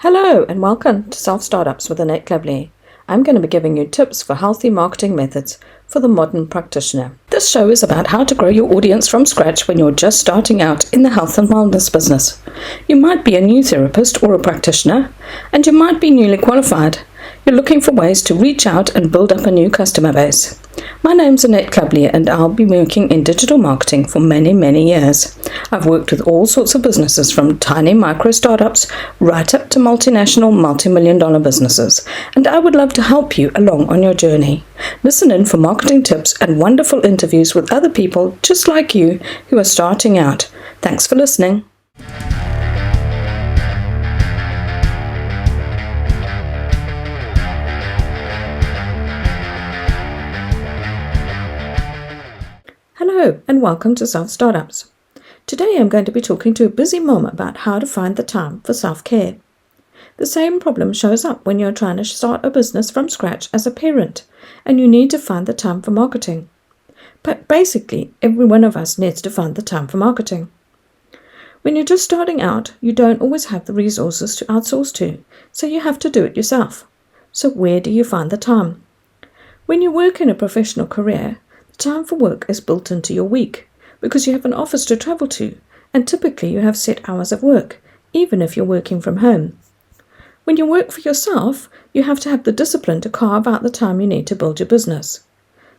Hello and welcome to Self Startups with Annette Cleverly. I'm going to be giving you tips for healthy marketing methods for the modern practitioner. This show is about how to grow your audience from scratch when you're just starting out in the health and wellness business. You might be a new therapist or a practitioner, and you might be newly qualified. You're looking for ways to reach out and build up a new customer base. My name's Annette Cleverly and I'll be working in digital marketing for many years. I've worked with all sorts of businesses from tiny micro startups right up to multinational multi-million dollar businesses, and I would love to help you along on your journey. Listen in for marketing tips and wonderful interviews with other people just like you who are starting out. Thanks for listening. Hello and welcome to Self Startups. Today I'm going to be talking to a busy mom about how to find the time for self-care. The same problem shows up when you're trying to start a business from scratch as a parent and you need to find the time for marketing. But basically, every one of us needs to find the time for marketing. When you're just starting out, you don't always have the resources to outsource to, so you have to do it yourself. So where do you find the time? When you work in a professional career, time for work is built into your week because you have an office to travel to, and typically you have set hours of work, even if you're working from home. When you work for yourself, you have to have the discipline to carve out the time you need to build your business.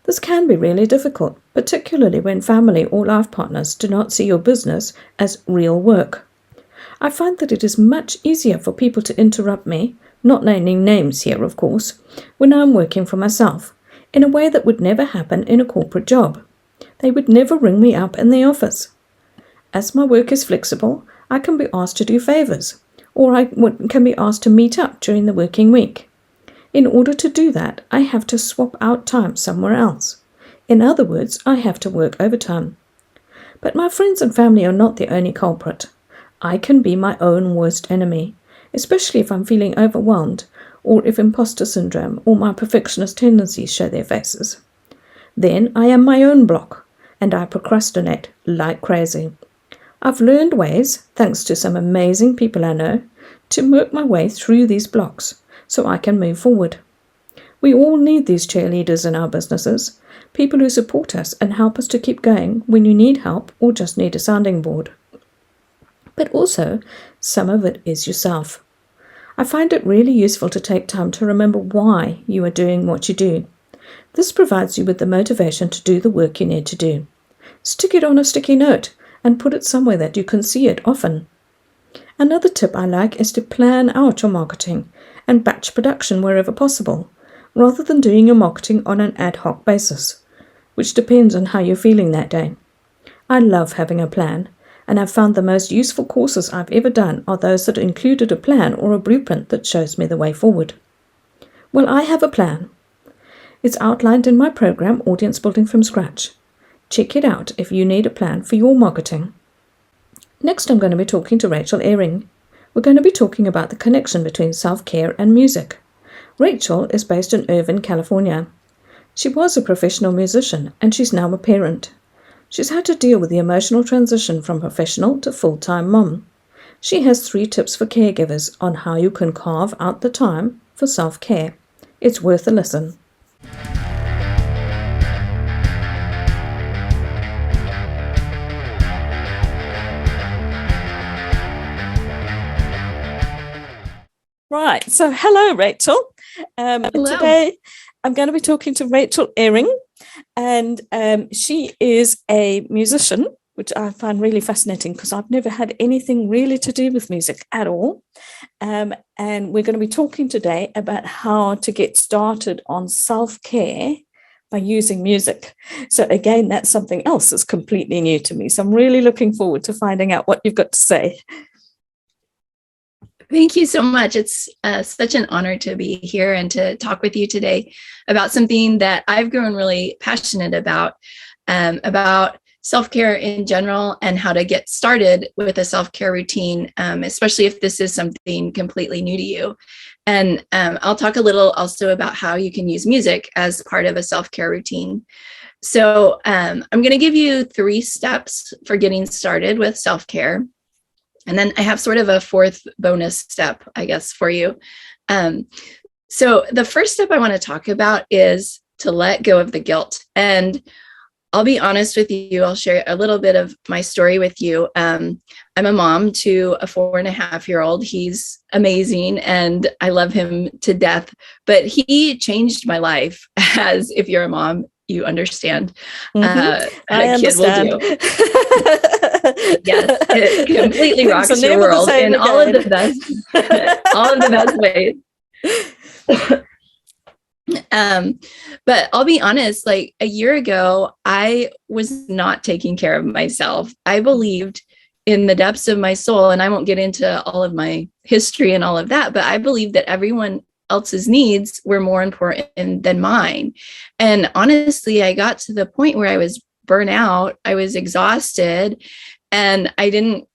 This can be really difficult, particularly when family or life partners do not see your business as real work. I find that it is much easier for people to interrupt me, not naming names here of course, when I'm working for myself, in a way that would never happen in a corporate job. They would never ring me up in the office. As my work is flexible, I can be asked to do favors, or I can be asked to meet up during the working week. In order to do that, I have to swap out time somewhere else. In other words, I have to work overtime. But my friends and family are not the only culprit. I can be my own worst enemy, especially if I'm feeling overwhelmed, or if imposter syndrome or my perfectionist tendencies show their faces. Then I am my own block, and I procrastinate like crazy. I've learned ways, thanks to some amazing people I know, to work my way through these blocks so I can move forward. We all need these cheerleaders in our businesses, people who support us and help us to keep going when you need help or just need a sounding board. But also, some of it is yourself. I find it really useful to take time to remember why you are doing what you do. This provides you with the motivation to do the work you need to do. Stick it on a sticky note and put it somewhere that you can see it often. Another tip I like is to plan out your marketing and batch production wherever possible, rather than doing your marketing on an ad hoc basis, which depends on how you're feeling that day. I love having a plan, and I've found the most useful courses I've ever done are those that included a plan or a blueprint that shows me the way forward. Well, I have a plan. It's outlined in my program, Audience Building from Scratch. Check it out if you need a plan for your marketing. Next, I'm going to be talking to Rachel Ehring. We're going to be talking about the connection between self-care and music. Rachel is based in Irvine, California. She was a professional musician and she's now a parent. She's had to deal with the emotional transition from professional to full-time mom. She has 3 tips for caregivers on how you can carve out the time for self-care. It's worth a listen. Right, so hello Rachel. Hello. Today I'm going to be talking to Rachel Ehring, and she is a musician, which I find really fascinating because I've never had anything really to do with music at all. And we're going to be talking today about how to get started on self-care by using music. So again, that's something else that's completely new to me. So I'm really looking forward to finding out what you've got to say. Thank you so much. It's such an honor to be here and to talk with you today about something that I've grown really passionate about self-care in general and how to get started with a self-care routine, especially if this is something completely new to you. And I'll talk a little also about how you can use music as part of a self-care routine. So I'm going to give you 3 steps for getting started with self-care. And then I have sort of a fourth bonus step, I guess, for you. So the first step I want to talk about is to let go of the guilt. And I'll be honest with you. I'll share a little bit of my story with you. I'm a mom to a 4.5-year-old. He's amazing and I love him to death, but he changed my life, as if you're a mom, you understand. I understand. Kid will do. Yes, it completely rocks so your world in again. all of the best, all of the best ways. But I'll be honest, like a year ago, I was not taking care of myself. I believed in the depths of my soul, and I won't get into all of my history and all of that, but I believed that everyone else's needs were more important than mine. And honestly, I got to the point where I was burnt out, I was exhausted, and I didn't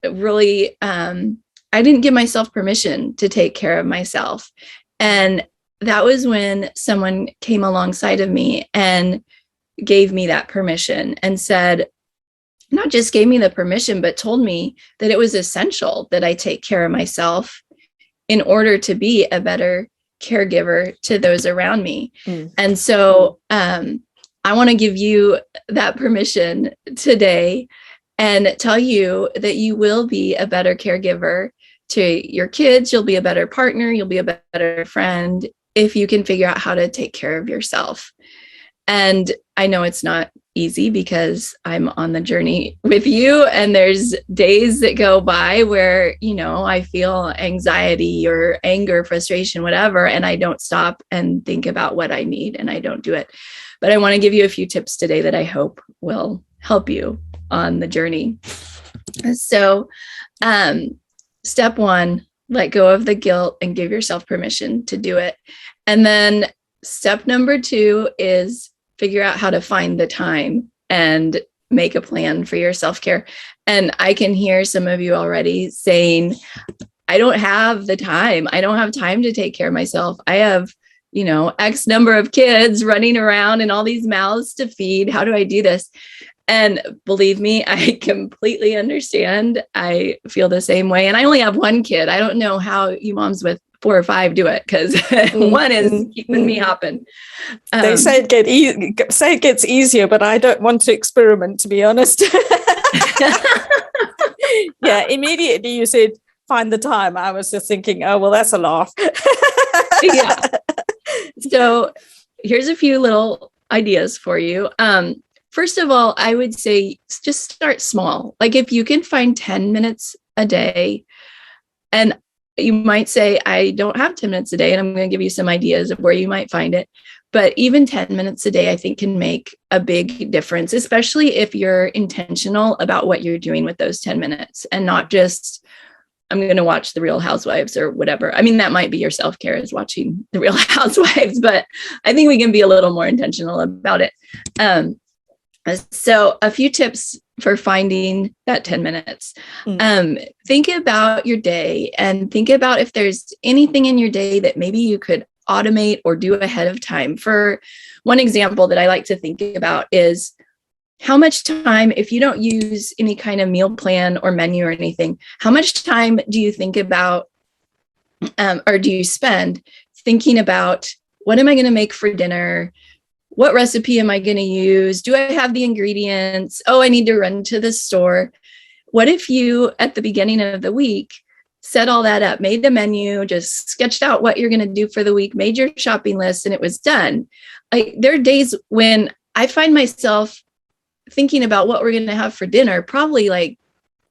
really, I didn't give myself permission to take care of myself. And that was when someone came alongside of me and gave me that permission and said, not just gave me the permission, but told me that it was essential that I take care of myself in order to be a better caregiver to those around me. And so I want to give you that permission today and tell you that you will be a better caregiver to your kids. You'll be a better partner. You'll be a better friend if you can figure out how to take care of yourself. And I know it's not easy because I'm on the journey with you, and there's days that go by where, you know, I feel anxiety or anger, frustration, whatever, and I don't stop and think about what I need, and I don't do it. But I want to give you a few tips today that I hope will help you on the journey. So, step one, let go of the guilt and give yourself permission to do it. And then step number two is figure out how to find the time and make a plan for your self-care. And I can hear some of you already saying, I don't have the time. I don't have time to take care of myself. I have, you know, X number of kids running around and all these mouths to feed. How do I do this? And believe me, I completely understand. I feel the same way. And I only have one kid. I don't know how you moms with 4 or 5 do it, because one is keeping me hopping. They say it gets easier, but I don't want to experiment, to be honest. Yeah, immediately you said, find the time. I was just thinking, oh, well, that's a laugh. Yeah. So here's a few little ideas for you. First of all, I would say just start small. Like if you can find 10 minutes a day, and you might say, I don't have 10 minutes a day, and I'm going to give you some ideas of where you might find it. But even 10 minutes a day, I think, can make a big difference, especially if you're intentional about what you're doing with those 10 minutes and not just, I'm going to watch The Real Housewives or whatever. I mean, that might be your self-care, is watching The Real Housewives, but I think we can be a little more intentional about it. So a few tips for finding that 10 minutes. Think about your day and think about if there's anything in your day that maybe you could automate or do ahead of time. For one example that I like to think about is how much time, if you don't use any kind of meal plan or menu or anything, how much time do you think about or do you spend thinking about, what am I going to make for dinner? What recipe am I going to use? Do I have the ingredients? Oh, I need to run to the store. What if you, at the beginning of the week, set all that up, made a menu, just sketched out what you're going to do for the week, made your shopping list, and it was done? There are days when I find myself thinking about what we're going to have for dinner, probably like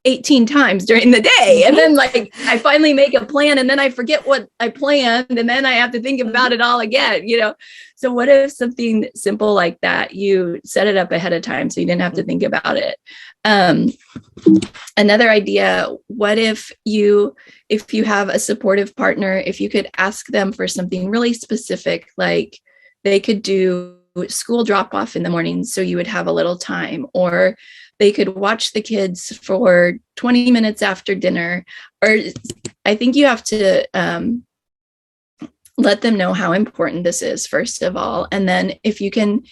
18 times during the day. And then like I finally make a plan and then I forget what I planned and then I have to think about it all again, you know? So what if something simple like that, you set it up ahead of time so you didn't have to think about it? Another idea, what if you have a supportive partner, if you could ask them for something really specific, like they could do school drop off in the morning so you would have a little time, or they could watch the kids for 20 minutes after dinner. Or I think you have to let them know how important this is, first of all. And then if you can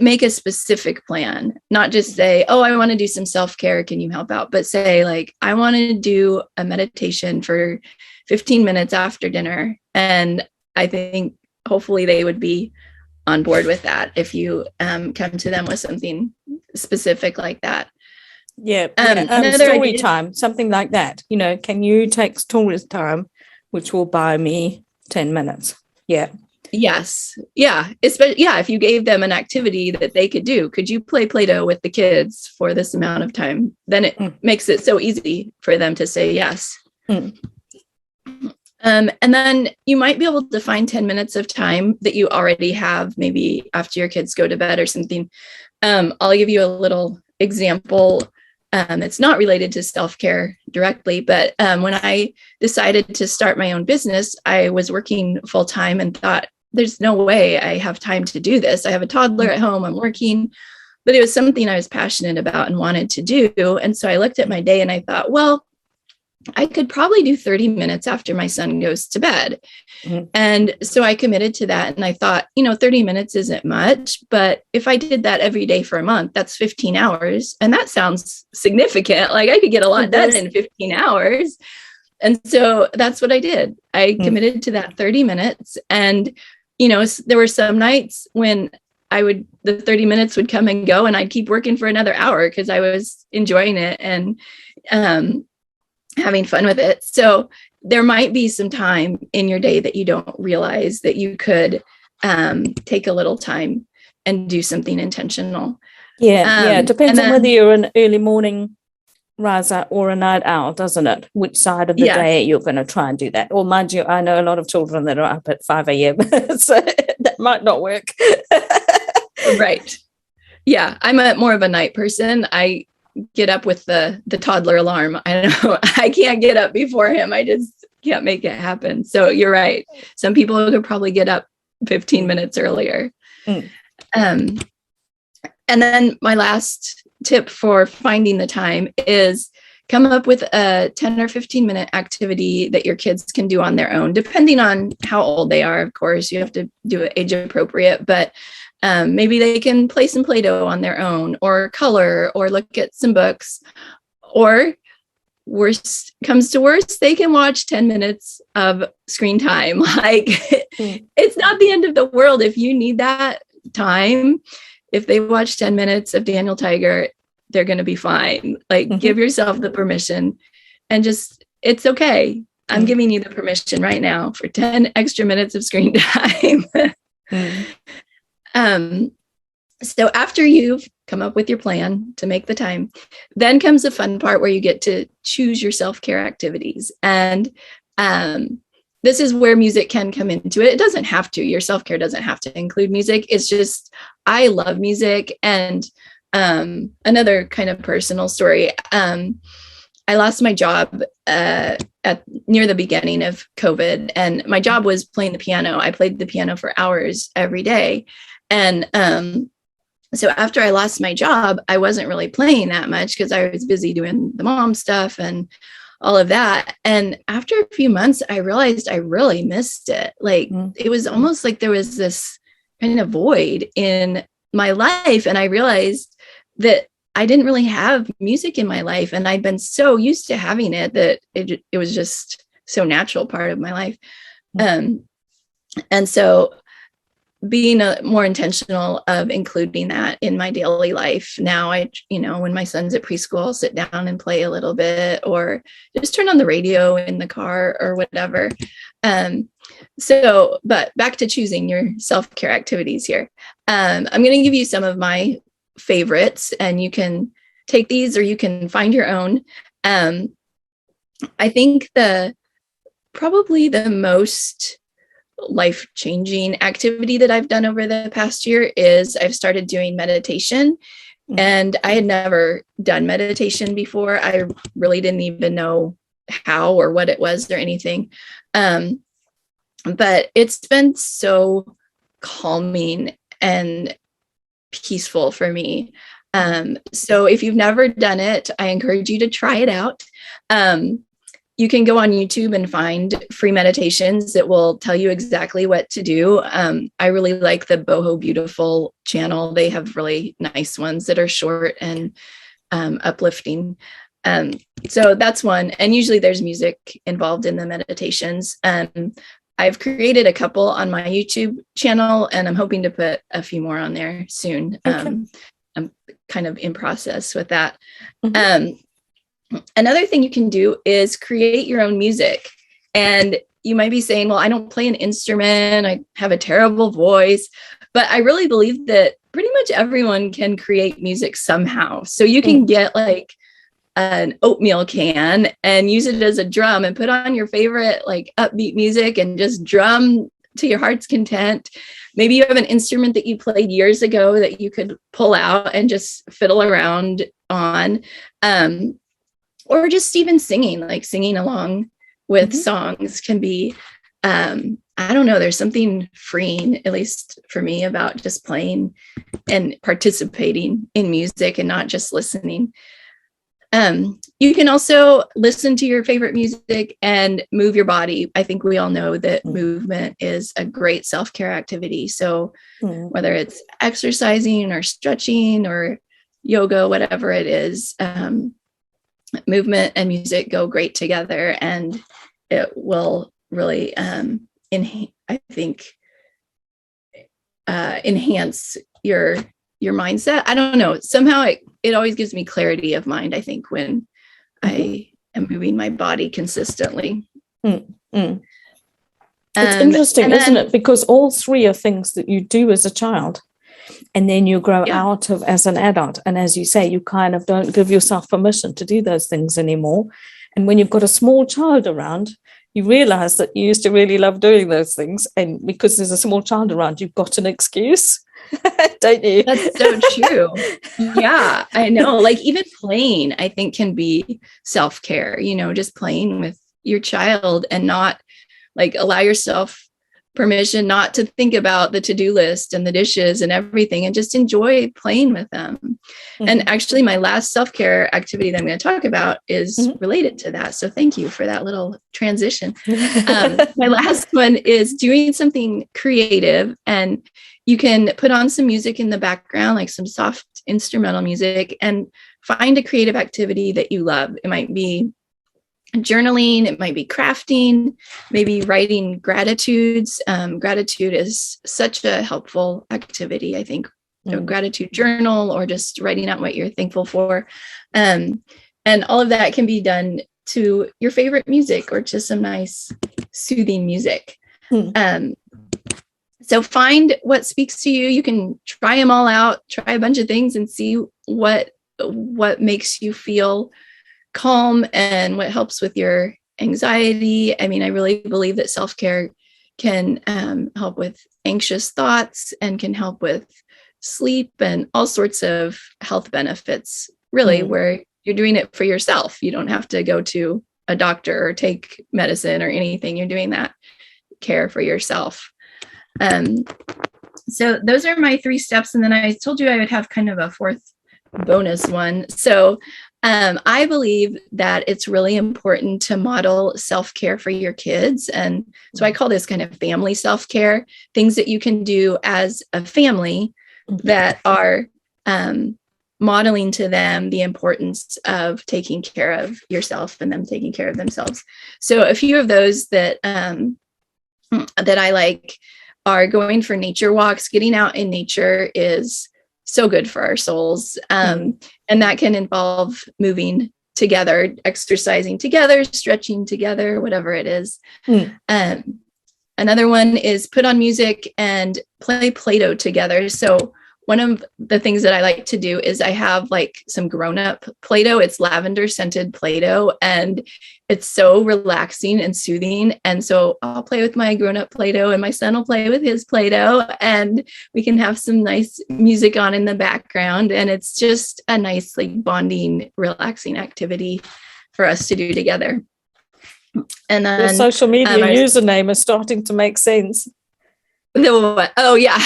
make a specific plan, not just say, oh, I want to do some self-care. Can you help out? But say like, I want to do a meditation for 15 minutes after dinner. And I think hopefully they would be on board with that if you come to them with something specific like that. Yeah. Story time, something like that. Can you take story time, which will buy me 10 minutes? Yeah. Yes. Yeah. If you gave them an activity that they could do, could you play Play-Doh with the kids for this amount of time? Then it makes it so easy for them to say yes. And then you might be able to find 10 minutes of time that you already have, maybe after your kids go to bed or something. I'll give you a little example. It's not related to self-care directly, but when I decided to start my own business, I was working full-time and thought, there's no way I have time to do this. I have a toddler at home, I'm working, but it was something I was passionate about and wanted to do. And so I looked at my day and I thought, well, I could probably do 30 minutes after my son goes to bed. And so I committed to that. And I thought, 30 minutes isn't much, but if I did that every day for a month, that's 15 hours. And that sounds significant. Like I could get a lot done in 15 hours. And so that's what I did. I committed to that 30 minutes. And, there were some nights when the 30 minutes would come and go and I'd keep working for another hour because I was enjoying it and having fun with it. So there might be some time in your day that you don't realize that you could take a little time and do something intentional. Yeah. It depends on whether you're an early morning riser or a night owl, doesn't it? Which side of the day you're going to try and do that. Or mind you, I know a lot of children that are up at 5 a.m. so that might not work. Right. Yeah. I'm more of a night person. I get up with the toddler alarm. I know I can't get up before him. I just can't make it happen. So you're right. Some people could probably get up 15 minutes earlier. And then my last tip for finding the time is come up with a 10 or 15 minute activity that your kids can do on their own, depending on how old they are. Of course, you have to do it age appropriate, but maybe they can play some Play-Doh on their own or color or look at some books, or worst comes to worst, they can watch 10 minutes of screen time. Like it's not the end of the world. If you need that time, if they watch 10 minutes of Daniel Tiger, they're going to be fine. Like give yourself the permission and just, it's okay. I'm giving you the permission right now for 10 extra minutes of screen time. So after you've come up with your plan to make the time, then comes the fun part where you get to choose your self-care activities. And this is where music can come into it. It doesn't have to. Your self-care doesn't have to include music. It's just, I love music. And another kind of personal story. I lost my job near the beginning of COVID, and my job was playing the piano. I played the piano for hours every day. And so after I lost my job, I wasn't really playing that much because I was busy doing the mom stuff and all of that. And after a few months, I realized I really missed it. Like it was almost like there was this kind of void in my life. And I realized that I didn't really have music in my life. And I'd been so used to having it that it was just so natural part of my life. And so being more intentional of including that in my daily life. Now when my son's at preschool, I'll sit down and play a little bit or just turn on the radio in the car or whatever. But back to choosing your self-care activities here. I'm going to give you some of my favorites and you can take these or you can find your own. I think probably the most life-changing activity that I've done over the past year is I've started doing meditation. And I had never done meditation before. I really didn't even know how or what it was or anything. But it's been so calming and peaceful for me. So if you've never done it, I encourage you to try it out. you can go on YouTube and find free meditations that will tell you exactly what to do. I really like the Boho Beautiful channel. They have really nice ones that are short and uplifting. So that's one. And usually there's music involved in the meditations. I've created a couple on my YouTube channel, and I'm hoping to put a few more on there soon. Okay. I'm kind of in process with that. Mm-hmm. Another thing you can do is create your own music. And you might be saying, well, I don't play an instrument, I have a terrible voice. But I really believe that pretty much everyone can create music somehow. So you can get like an oatmeal can and use it as a drum and put on your favorite like upbeat music and just drum to your heart's content. Maybe you have an instrument that you played years ago that you could pull out and just fiddle around on. Or just even singing, like singing along with songs can be, I don't know, there's something freeing, at least for me, about just playing and participating in music and not just listening. You can also listen to your favorite music and move your body. I think we all know that movement is a great self-care activity. So whether it's exercising or stretching or yoga, whatever it is, movement and music go great together, and it will really, enhance your mindset. I don't know. Somehow it always gives me clarity of mind, I think, when I am moving my body consistently. It's interesting, isn't it? Because all three are things that you do as a child, and then you grow out of as an adult. And as you say, you kind of don't give yourself permission to do those things anymore. And when you've got a small child around, you realize that you used to really love doing those things. And because there's a small child around, you've got an excuse, don't you? That's so true. Yeah, I know. Like even playing, I think, can be self-care, just playing with your child and not like allow yourself permission not to think about the to-do list and the dishes and everything, and just enjoy playing with them. And actually my last self-care activity that I'm going to talk about is related to that. So thank you for that little transition. My last one is doing something creative, and you can put on some music in the background, like some soft instrumental music, and find a creative activity that you love. It might be journaling, it might be crafting, maybe writing gratitudes. Gratitude is such a helpful activity, I think. A gratitude journal, or just writing out what you're thankful for. And all of that can be done to your favorite music or to some nice soothing music. So find what speaks to you. You can try them all out, try a bunch of things and see what makes you feel calm and what helps with your anxiety. I mean, I really believe that self-care can help with anxious thoughts and can help with sleep and all sorts of health benefits, really, where you're doing it for yourself. You don't have to go to a doctor or take medicine or anything. You're doing that care for yourself. So those are my 3 steps. And then I told you I would have kind of a 4th bonus one. So I believe that it's really important to model self-care for your kids. And so I call this kind of family self-care, things that you can do as a family that are modeling to them the importance of taking care of yourself and them taking care of themselves. So a few of those that I like are going for nature walks. Getting out in nature is so good for our souls. And that can involve moving together, exercising together, stretching together, whatever it is. Another one is put on music and play Play-Doh together. So one of the things that I like to do is I have like some grown-up Play-Doh. It's lavender scented Play-Doh, and it's so relaxing and soothing. And so I'll play with my grown-up Play-Doh, and my son will play with his Play-Doh, and we can have some nice music on in the background. And it's just a nice, like, bonding, relaxing activity for us to do together. And then your social media username is starting to make sense. The what? Oh yeah.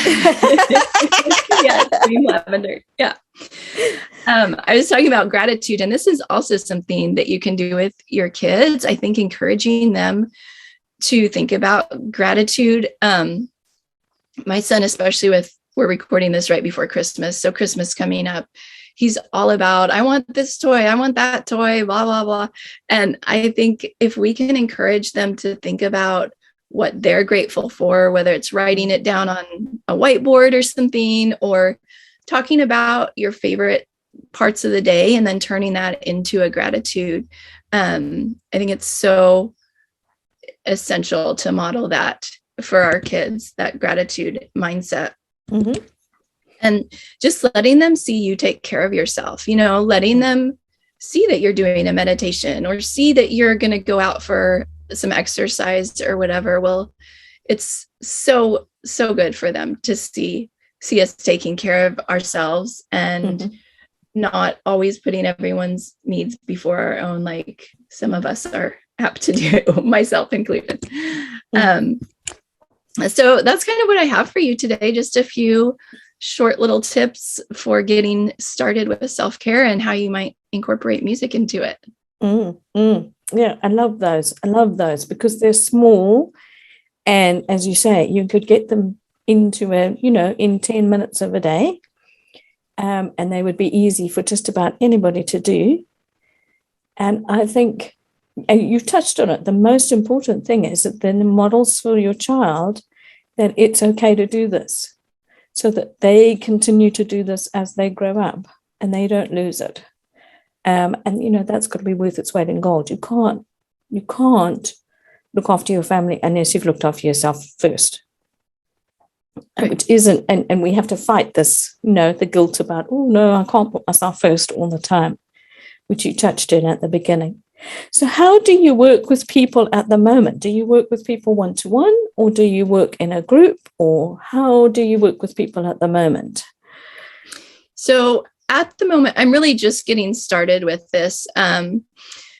Yeah, green lavender. Yeah. I was talking about gratitude, and this is also something that you can do with your kids. I think encouraging them to think about gratitude. My son, especially we're recording this right before Christmas, so Christmas coming up, he's all about, I want this toy, I want that toy, blah, blah, blah. And I think if we can encourage them to think about what they're grateful for, whether it's writing it down on a whiteboard or something, or talking about your favorite parts of the day and then turning that into a gratitude. I think it's so essential to model that for our kids, that gratitude mindset. Mm-hmm. And just letting them see you take care of yourself, letting them see that you're doing a meditation or see that you're going to go out for some exercise or whatever. Well, it's so good for them to see us taking care of ourselves and not always putting everyone's needs before our own, like some of us are apt to do, myself included. So that's kind of what I have for you today. Just a few short little tips for getting started with self-care and how you might incorporate music into it. Yeah, I love those because they're small. And as you say, you could get them into in 10 minutes of a day. And they would be easy for just about anybody to do. And I think, and you've touched on it, the most important thing is that then the models for your child that it's okay to do this so that they continue to do this as they grow up and they don't lose it. And, that's got to be worth its weight in gold. You can't look after your family unless you've looked after yourself first. Right. Which isn't, and we have to fight this, the guilt about, oh no, I can't put myself first all the time, which you touched on at the beginning. So how do you work with people at the moment? Do you work with people one-to-one, or do you work in a group, or how do you work with people at the moment? So at the moment, I'm really just getting started with this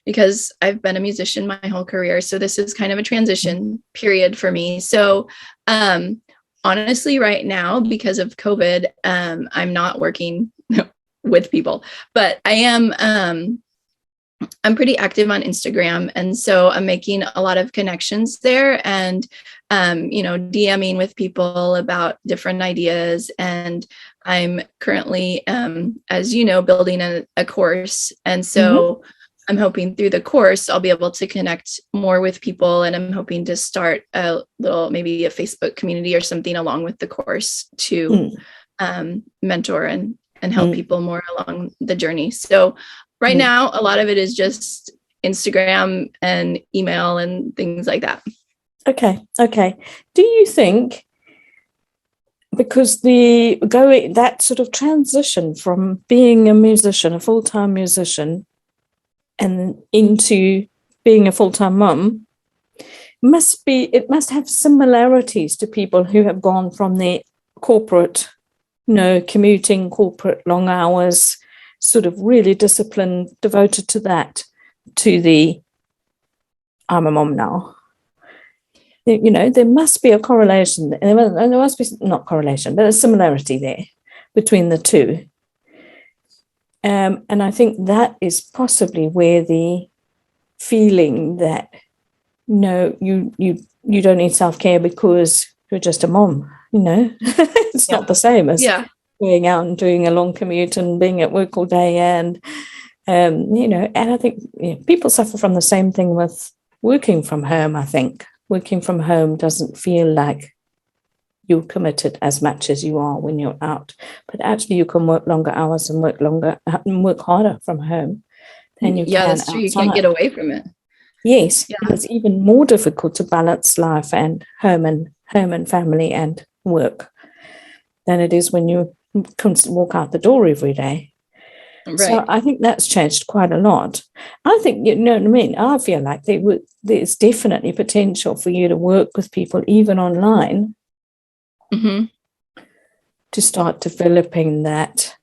because I've been a musician my whole career. So this is kind of a transition period for me. So honestly, right now, because of COVID, I'm not working with people, but I am, I'm pretty active on Instagram. And so I'm making a lot of connections there and, DMing with people about different ideas. And I'm currently, as you know, building a course. And so I'm hoping through the course, I'll be able to connect more with people. And I'm hoping to start maybe a Facebook community or something along with the course to mentor and help people more along the journey. So right now, a lot of it is just Instagram and email and things like that. Okay. Do you think, because that sort of transition from being a musician, a full-time musician, and into being a full-time mum, it must have similarities to people who have gone from the corporate, commuting, corporate long hours, sort of really disciplined, devoted to that, to the I'm a mom now. There must be a correlation. There must be not correlation, but a similarity there between the two. And I think that is possibly where the feeling that you don't need self-care because you're just a mom. It's not the same as going out and doing a long commute and being at work all day, and and I think people suffer from the same thing with working from home. I think working from home doesn't feel like you're committed as much as you are when you're out, but actually you can work longer hours and work harder from home than you can that's true. You can't get away from it. Yes, and it's even more difficult to balance life and home and family and work than it is when you constantly walk out the door every day. Right. So I think that's changed quite a lot. I think, you know what I mean? I feel like there's definitely potential for you to work with people, even online, to start developing that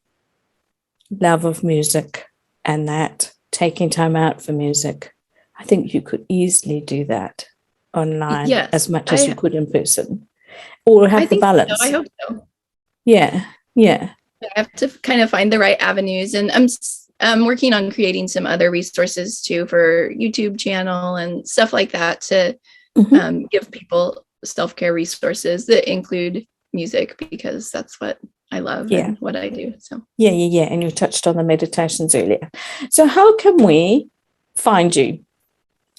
love of music and that taking time out for music. I think you could easily do that online as much as you could in person. or I have the think so. balance? I hope so. Yeah. I have to kind of find the right avenues, and I'm working on creating some other resources too for YouTube channel and stuff like that to give people self-care resources that include music, because that's what I love and what I do. So yeah. And you touched on the meditations earlier. So how can we find you?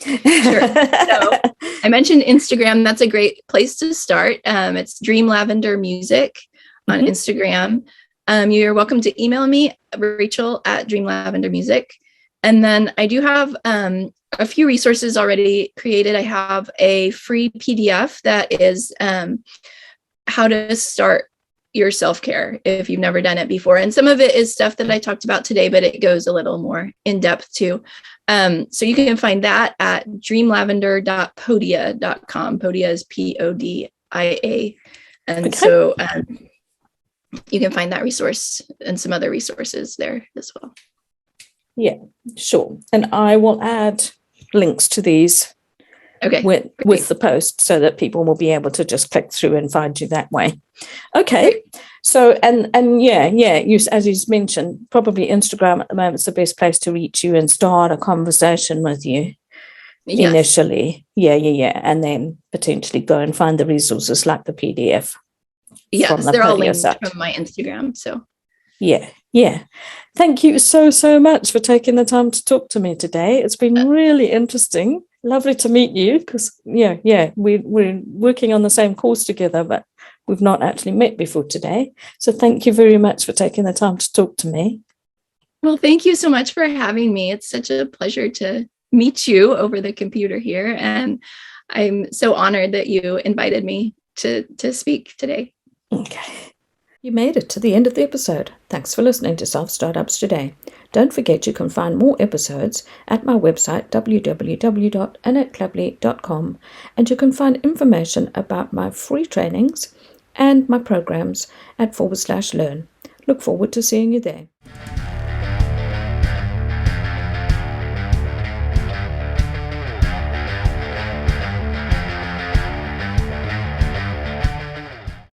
Sure. So I mentioned Instagram. That's a great place to start. It's Dream Lavender Music on Instagram. You're welcome to email me, Rachel at Dream Lavender Music. And then I do have a few resources already created. I have a free PDF that is how to start your self-care if you've never done it before. And some of it is stuff that I talked about today, but it goes a little more in depth too. So you can find that at dreamlavender.podia.com. Podia is Podia. And so you can find that resource and some other resources there as well. Yeah, sure. And I will add links to these with the post so that people will be able to just click through and find you that way. Okay. Great. So, and you, as you mentioned, probably Instagram at the moment is the best place to reach you and start a conversation with you initially. Yeah. And then potentially go and find the resources like the PDF. Yes, they're all linked from my Instagram. So yeah. Thank you so much for taking the time to talk to me today. It's been really interesting. Lovely to meet you, because we're working on the same course together, but we've not actually met before today. So thank you very much for taking the time to talk to me. Well, thank you so much for having me. It's such a pleasure to meet you over the computer here, and I'm so honored that you invited me to speak today. Okay. You made it to the end of the episode. Thanks for listening to Self Startups Today. Don't forget you can find more episodes at my website www.AnnetteClubbley.com, and you can find information about my free trainings and my programs at /learn. Look forward to seeing you there.